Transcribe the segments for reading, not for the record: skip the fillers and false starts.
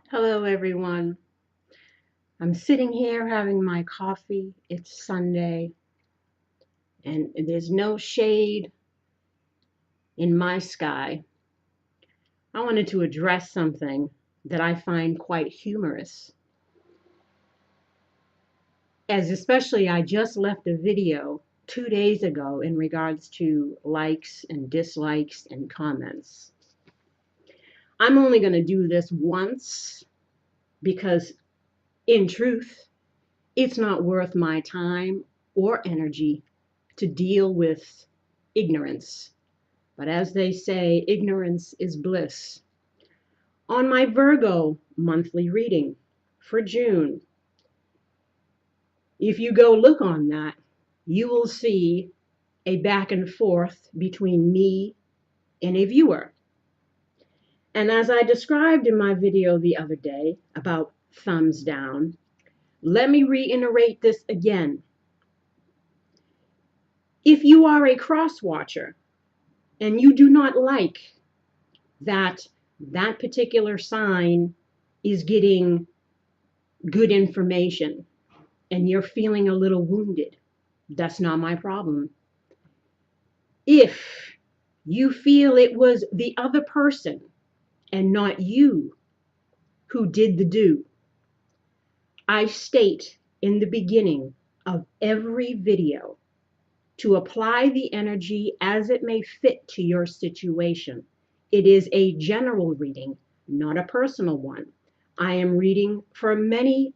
Hello, everyone. I'm sitting here having my coffee. It's Sunday, and there's no shade in my sky. I wanted to address something that I find quite humorous, as especially I just left a video 2 days ago in regards to likes and dislikes and comments. I'm only going to do this once because, in truth, it's not worth my time or energy to deal with ignorance. But as they say, ignorance is bliss. On my Virgo monthly reading for June, if you go look on that, you will see a back and forth between me and a viewer. And as I described in my video the other day about thumbs down, let me reiterate this again. If you are a cross watcher and you do not like that particular sign is getting good information and you're feeling a little wounded, that's not my problem. If you feel it was the other person and not you who did the do, I state in the beginning of every video to apply the energy as it may fit to your situation. It is a general reading, not a personal one. I am reading for many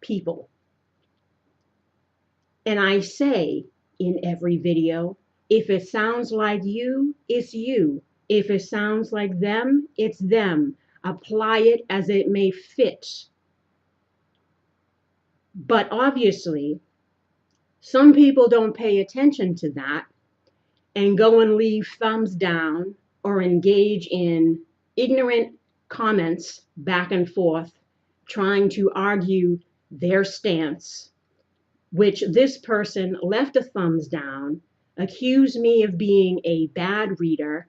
people. And I say in every video, if it sounds like you, it's you. If it sounds like them, it's them. Apply it as it may fit. But obviously, some people don't pay attention to that and go and leave thumbs down or engage in ignorant comments back and forth, trying to argue their stance, which this person left a thumbs down, accused me of being a bad reader,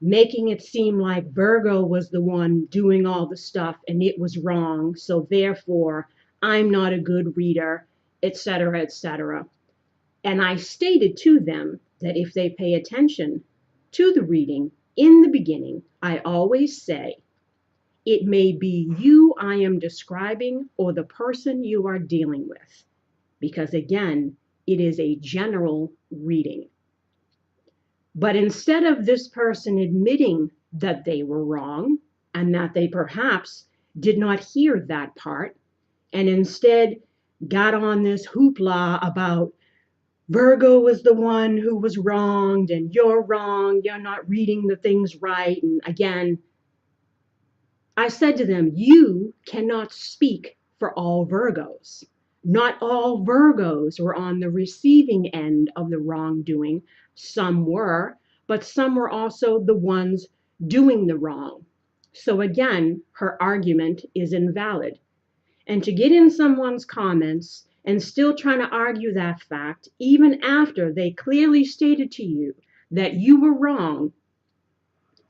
making it seem like Virgo was the one doing all the stuff and it was wrong, so therefore I'm not a good reader, etc., etc. And I stated to them that if they pay attention to the reading in the beginning, I always say, it may be you I am describing or the person you are dealing with. Because again, it is a general reading. But instead of this person admitting that they were wrong and that they perhaps did not hear that part, and instead got on this hoopla about Virgo was the one who was wronged and you're wrong, you're not reading the things right. And again, I said to them, you cannot speak for all Virgos. Not all Virgos were on the receiving end of the wrongdoing. Some were, but some were also the ones doing the wrong. So again, her argument is invalid. And to get in someone's comments and still trying to argue that fact, even after they clearly stated to you that you were wrong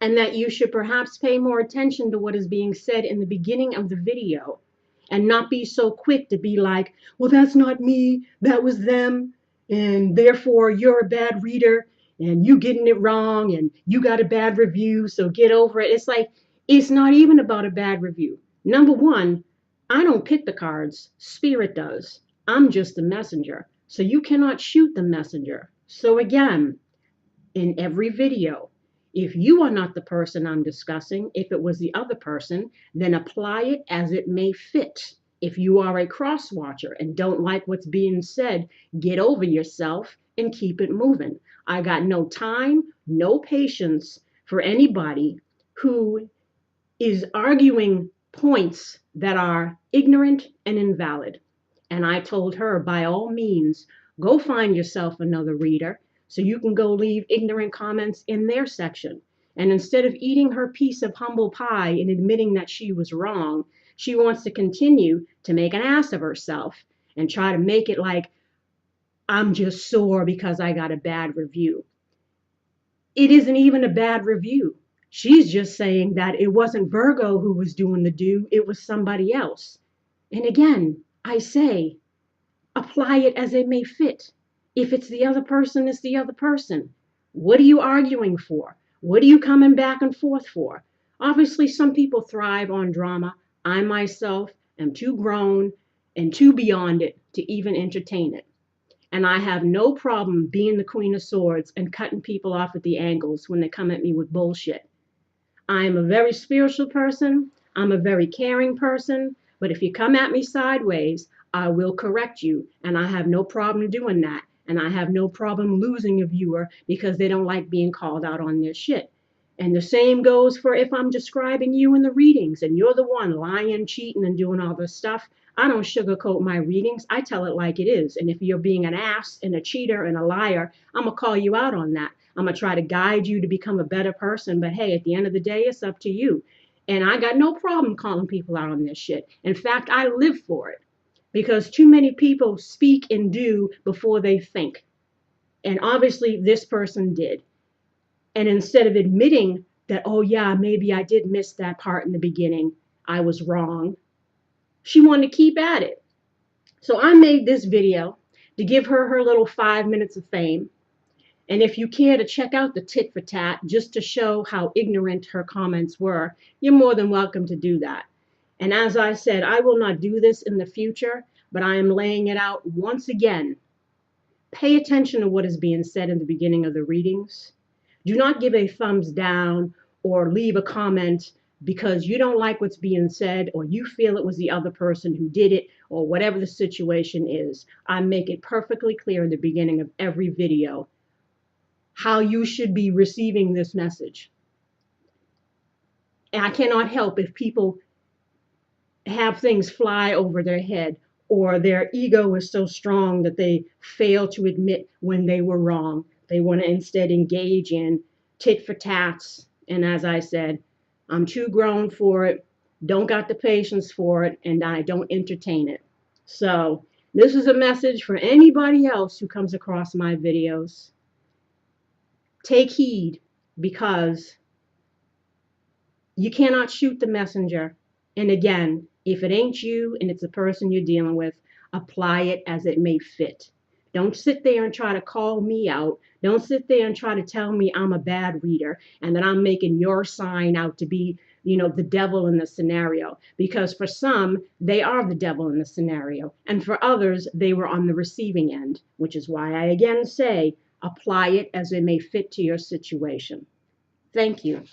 and that you should perhaps pay more attention to what is being said in the beginning of the video and not be so quick to be like, well, that's not me, that was them, and therefore you're a bad reader and you getting it wrong and you got a bad review, so get over it. It's like, it's not even about a bad review. Number one, I don't pick the cards, Spirit does. I'm just the messenger. So you cannot shoot the messenger. So again, in every video, if you are not the person I'm discussing, if it was the other person, then apply it as it may fit. If you are a cross watcher and don't like what's being said, get over yourself and keep it moving. I got no time, no patience for anybody who is arguing points that are ignorant and invalid. And I told her, by all means, go find yourself another reader so you can go leave ignorant comments in their section. And instead of eating her piece of humble pie and admitting that she was wrong, she wants to continue to make an ass of herself and try to make it like, I'm just sore because I got a bad review. It isn't even a bad review. She's just saying that it wasn't Virgo who was doing the do, it was somebody else. And again, I say, apply it as it may fit. If it's the other person, it's the other person. What are you arguing for? What are you coming back and forth for? Obviously, some people thrive on drama. I myself am too grown and too beyond it to even entertain it. And I have no problem being the Queen of Swords and cutting people off at the angles when they come at me with bullshit. I am a very spiritual person. I'm a very caring person. But if you come at me sideways, I will correct you. And I have no problem doing that. And I have no problem losing a viewer because they don't like being called out on their shit. And the same goes for if I'm describing you in the readings and you're the one lying, cheating, and doing all this stuff. I don't sugarcoat my readings. I tell it like it is. And if you're being an ass and a cheater and a liar, I'm going to call you out on that. I'm going to try to guide you to become a better person. But hey, at the end of the day, it's up to you. And I got no problem calling people out on this shit. In fact, I live for it because too many people speak and do before they think. And obviously, this person did. And instead of admitting that, oh, yeah, maybe I did miss that part in the beginning, I was wrong, she wanted to keep at it. So I made this video to give her her little 5 minutes of fame. And if you care to check out the tit for tat just to show how ignorant her comments were, you're more than welcome to do that. And as I said, I will not do this in the future, but I am laying it out once again. Pay attention to what is being said in the beginning of the readings. Do not give a thumbs down or leave a comment because you don't like what's being said or you feel it was the other person who did it or whatever the situation is. I make it perfectly clear in the beginning of every video how you should be receiving this message. And I cannot help if people have things fly over their head or their ego is so strong that they fail to admit when they were wrong. They want to instead engage in tit for tats. And as I said, I'm too grown for it, don't got the patience for it, and I don't entertain it. So this is a message for anybody else who comes across my videos. Take heed because you cannot shoot the messenger. And again, if it ain't you and it's the person you're dealing with, apply it as it may fit. Don't sit there and try to call me out. Don't sit there and try to tell me I'm a bad reader and that I'm making your sign out to be, the devil in the scenario. Because for some, they are the devil in the scenario. And for others, they were on the receiving end, which is why I again say, apply it as it may fit to your situation. Thank you.